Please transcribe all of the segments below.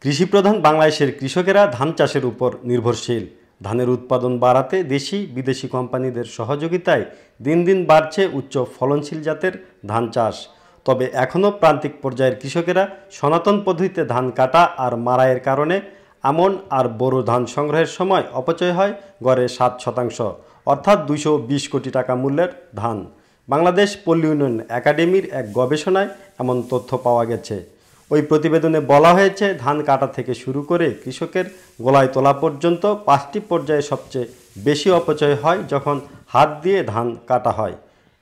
কৃষিপ্রধান বাংলাদেশের কৃষকেরা ধান চাষের উপর নির্ভরশীল। ধানের উৎপাদন বাড়াতে দেশি বিদেশি কোম্পানিদের সহযোগিতায় দিন দিন বাড়ছে উচ্চ ফলনশীল জাতের ধান চাষ। তবে এখনও প্রান্তিক পর্যায়ের কৃষকেরা সনাতন পদ্ধতিতে ধান কাটা আর মাড়াইয়ের কারণে আমন আর বোরো ধান সংগ্রহের সময় অপচয় হয় গড়ে 7%, অর্থাৎ 220 কোটি টাকা মূল্যের ধান। বাংলাদেশ পল্লী উন্নয়ন একাডেমির এক গবেষণায় এমন তথ্য পাওয়া গেছে। ওই প্রতিবেদনে বলা হয়েছে, ধান কাটা থেকে শুরু করে কৃষকের গোলায় তোলা পর্যন্ত 5টি পর্যায়ে সবচেয়ে বেশি অপচয় হয় যখন হাত দিয়ে ধান কাটা হয়।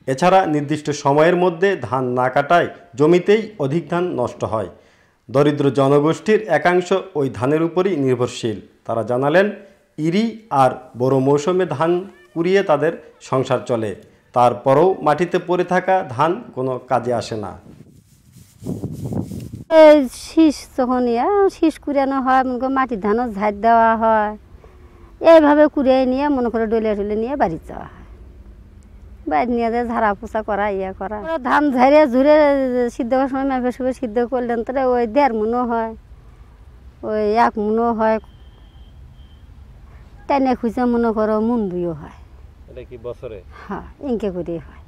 এছাড়া নির্দিষ্ট সময়ের মধ্যে ধান না কাটায় জমিতেই অধিক ধান নষ্ট হয়। দরিদ্র জনগোষ্ঠীর একাংশ ওই ধানের উপরই নির্ভরশীল। তারা জানালেন, ইরি আর বড় মৌসুমে ধান কুড়িয়ে তাদের সংসার চলে। তারপরেও মাটিতে পড়ে থাকা ধান কোনো কাজে আসে না। এই শীষ যখন শীষ কুড়ানো হয়, মনে করো মাটির ধানও ঝাড় দেওয়া হয়, এইভাবে কুড়িয়ে নিয়ে মনে করে ডলে নিয়ে বাড়ি যাওয়া হয়। বাড়ি নিয়ে যায় ঝাড়া পোছা করা, করা। ধান ঝাড়ে ঝুড়ে সিদ্ধ করার সময় মেপে সুপে সিদ্ধ করলেন তো ওই 1.5 মণও হয়, ওই 1 মণও হয়, টেনে খুঁজে মনে করো মন 2ও হয়। এটা কি বছরে? হ্যাঁ, ইনকে করেই হয়।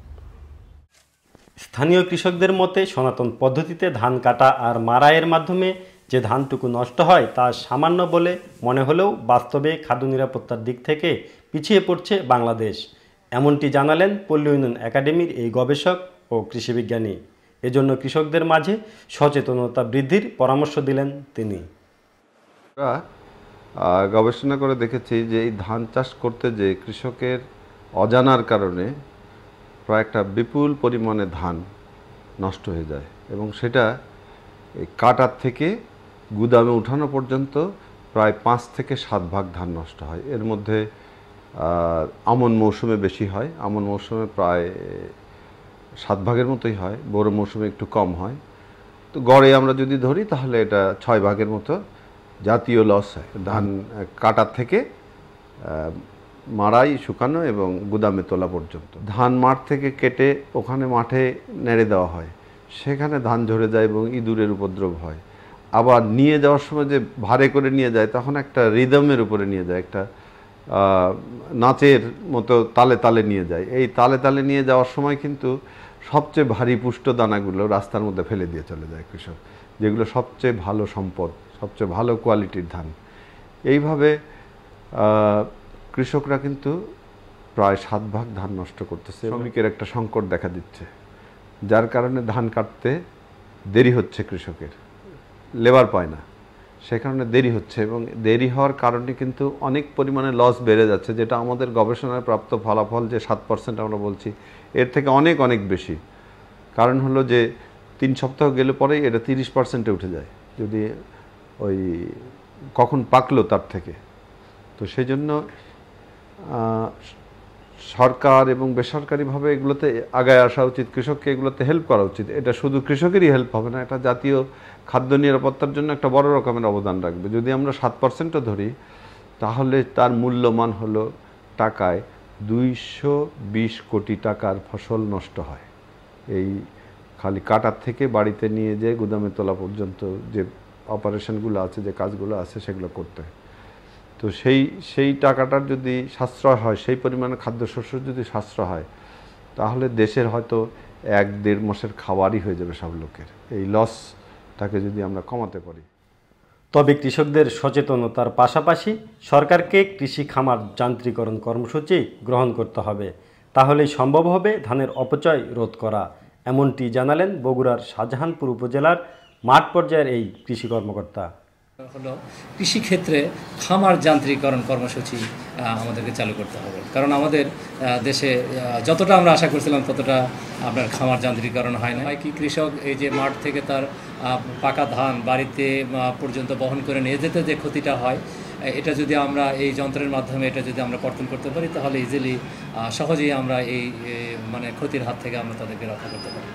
স্থানীয় কৃষকদের মতে, সনাতন পদ্ধতিতে ধান কাটা আর মাড়াইয়ের মাধ্যমে যে ধানটুকু নষ্ট হয় তা সামান্য বলে মনে হলেও বাস্তবে খাদ্য নিরাপত্তার দিক থেকে পিছিয়ে পড়ছে বাংলাদেশ। এমনটি জানালেন পল্লী উন্নয়ন একাডেমির এই গবেষক ও কৃষিবিজ্ঞানী। এজন্য কৃষকদের মাঝে সচেতনতা বৃদ্ধির পরামর্শ দিলেন তিনি। গবেষণা করে দেখেছি যে এই ধান চাষ করতে যে কৃষকের অজানার কারণে প্রায় একটা বিপুল পরিমাণে ধান নষ্ট হয়ে যায়, এবং সেটা এই কাটার থেকে গুদামে উঠানো পর্যন্ত প্রায় 5 থেকে 7 ভাগ ধান নষ্ট হয়। এর মধ্যে আমন মৌসুমে বেশি হয়, আমন মৌসুমে প্রায় 7 ভাগের মতোই হয়, বড় মৌসুমে একটু কম হয়। তো গড়ে আমরা যদি ধরি তাহলে এটা 6 ভাগের মতো জাতীয় লস হয় ধান কাটার থেকে মাড়াই, শুকানো এবং গুদামে তোলা পর্যন্ত। ধান মাঠ থেকে কেটে ওখানে মাঠে নেড়ে দেওয়া হয়, সেখানে ধান ঝরে যায় এবং ইঁদুরের উপদ্রব হয়। আবার নিয়ে যাওয়ার সময় যে ভারে করে নিয়ে যায়, তখন একটা রিদমের উপরে নিয়ে যায়, একটা নাচের মতো তালে তালে নিয়ে যায়। এই তালে তালে নিয়ে যাওয়ার সময় কিন্তু সবচেয়ে ভারী পুষ্ট দানাগুলো রাস্তার মধ্যে ফেলে দিয়ে চলে যায় কৃষক, যেগুলো সবচেয়ে ভালো সম্পদ, সবচেয়ে ভালো কোয়ালিটির ধান। এইভাবে কৃষকরা কিন্তু প্রায় 7 ভাগ ধান নষ্ট করতেছে। শ্রমিকের একটা সংকট দেখা দিচ্ছে, যার কারণে ধান কাটতে দেরি হচ্ছে, কৃষকের লেবার পায় না, সে কারণে দেরি হচ্ছে, এবং দেরি হওয়ার কারণে কিন্তু অনেক পরিমাণে লস বেড়ে যাচ্ছে, যেটা আমাদের গবেষণায় প্রাপ্ত ফলাফল যে 7% আমরা বলছি, এর থেকে অনেক অনেক বেশি। কারণ হলো যে 3 সপ্তাহ গেলে পরেই এটা 30%-এ উঠে যায়, যদি ওই কখন পাকলো তার থেকে। তো সেই জন্য সরকার এবং বেসরকারিভাবে এগুলোতে আগায় আসা উচিত, কৃষককে এগুলোতে হেল্প করা উচিত। এটা শুধু কৃষকেরই হেল্প হবে না, এটা জাতীয় খাদ্য নিরাপত্তার জন্য একটা বড় রকমের অবদান রাখবে। যদি আমরা 7%ও ধরি, তাহলে তার মূল্যমান হলো টাকায় 220 কোটি টাকার ফসল নষ্ট হয়। এই খালি কাটার থেকে বাড়িতে নিয়ে যেয়ে গুদামে তোলা পর্যন্ত যে অপারেশনগুলো আছে, যে কাজগুলো আছে, সেগুলো করতে হয়। তো সেই টাকাটার যদি সাশ্রয় হয়, সেই পরিমাণে খাদ্যশস্য যদি সাশ্রয় হয়, তাহলে দেশের হয়তো 1-1.5 মাসের খাবারই হয়ে যাবে সব লোকের, এই লসটাকে যদি আমরা কমাতে পারি। তবে কৃষকদের সচেতনতার পাশাপাশি সরকারকে কৃষি খামার যান্ত্রিকরণ কর্মসূচি গ্রহণ করতে হবে, তাহলেই সম্ভব হবে ধানের অপচয় রোধ করা। এমনটি জানালেন বগুড়ার শাহজাহানপুর উপজেলার মাঠ পর্যায়ের এই কৃষি কর্মকর্তা। হলো কৃষিক্ষেত্রে খামার যান্ত্রিকরণ কর্মসূচি আমাদেরকে চালু করতে হবে, কারণ আমাদের দেশে যতটা আমরা আশা করছিলাম ততটা আপনার খামার যান্ত্রিকরণ হয় না। কি কৃষক এই যে মাঠ থেকে তার পাকা ধান বাড়িতে পর্যন্ত বহন করে নিয়ে যেতে যে ক্ষতিটা হয়, এটা যদি আমরা এই যন্ত্রের মাধ্যমে এটা যদি আমরা কর্তন করতে পারি, তাহলে ইজিলি সহজেই আমরা এই মানে ক্ষতির হাত থেকে আমরা তাদেরকে রক্ষা করতে পারি।